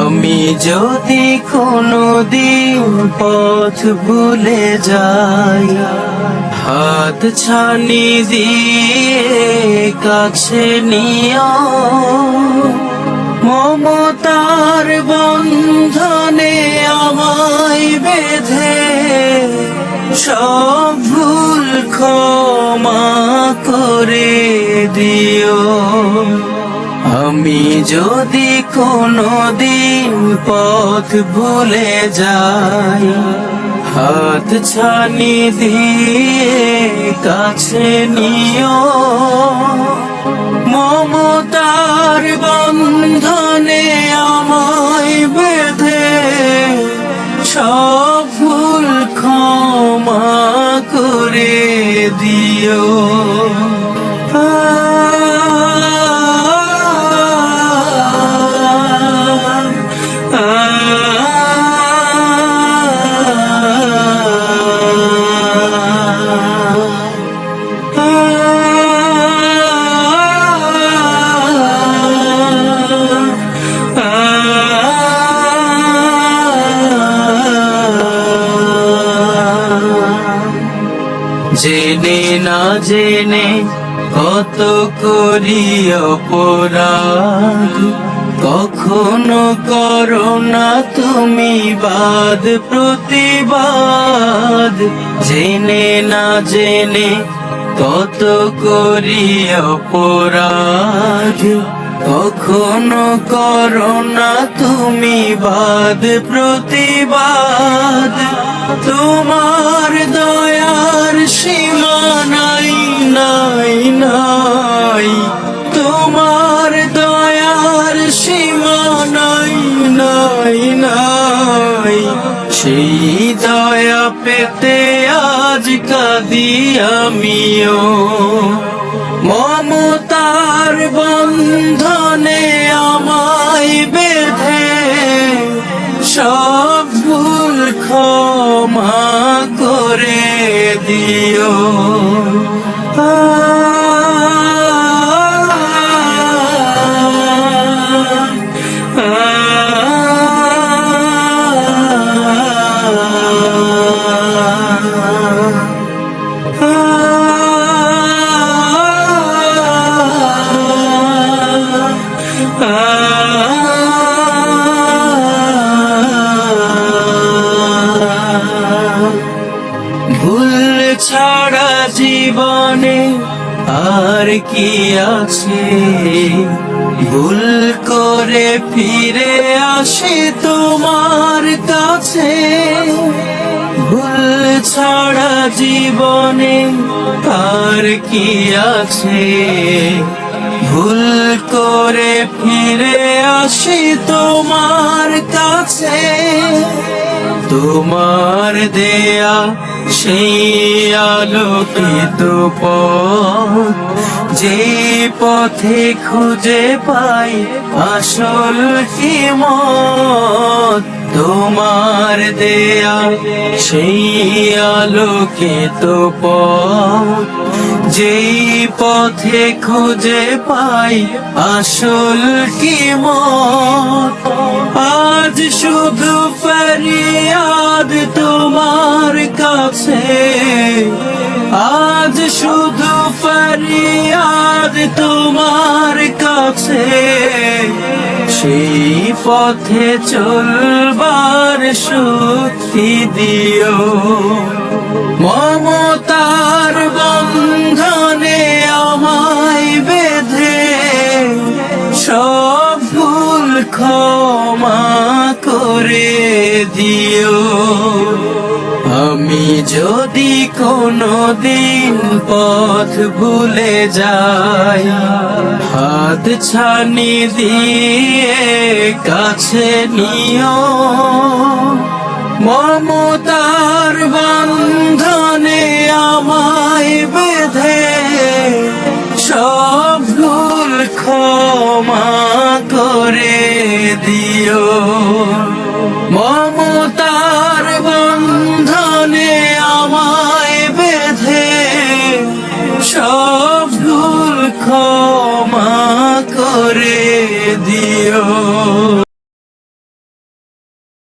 আমি যদি কোনোদিন পথ ভুলে যাই, হাত ছানি দিয়ে কাছে নিও, মমতার বন্ধনে আমায় বেঁধে সব ভুল ক্ষমা করে দিও। আমি যদি কোনোদিন পথ ভুলে যাই, হাত ছানি দিয়ে কাছে নিও, মমতার বন্ধনে আমায় বেঁধে সব ভুল ক্ষমা করে দিও। জেনে না জেনে কত করি অপরাধ, কখনো করো না তুমি বাদ প্রতিবাদ। জেনে না জেনে কত করি অপরাধ, কখনো করো না তুমি বাদ প্রতিবাদ। তোমার দয়ার সীমা নাই নাই নাই, তোমার দয়ার সীমা নাই নাই নাই। সেই দয়া পেতে আজ কাঁদি আমিও, মমতার বন্ধনে আমায় বেঁধে সব ভুল ক্ষমা করে দিও। ভুল ছাড়া জীবনে আর কি আছে, ভুল করে ফিরে আসে তোমার কাছে। ভুল ছাড়া জীবনে আর কি আছে, ভুল করে ফিরে আসি তোমার কাছে। তোমার দেয়া সেই আলোকিত পথ, যে পথে খুঁজে পাই আসল হিম্মত। তোমার দেয়া সেই আলোকিত পথ, যেই পথে খুঁজে পাই আসল হিম্মত। আজ শুধু ফরিয়াদ তোমার কাছে, আজ শুধু ফরিয়াদ তোমার কাছে। সেই পথে চলবার শক্তি দিও, মমতার বন্ধনে আমায় বেঁধে সব ভুল ক্ষমা করে দিও। আমি যদি কোনোদিন পথ ভুলে যাই, হাত ছানি দিয়ে কাছে নিও, মমতার বন্ধনে আমায় বেঁধে সব ভুল ক্ষমা করে দিও।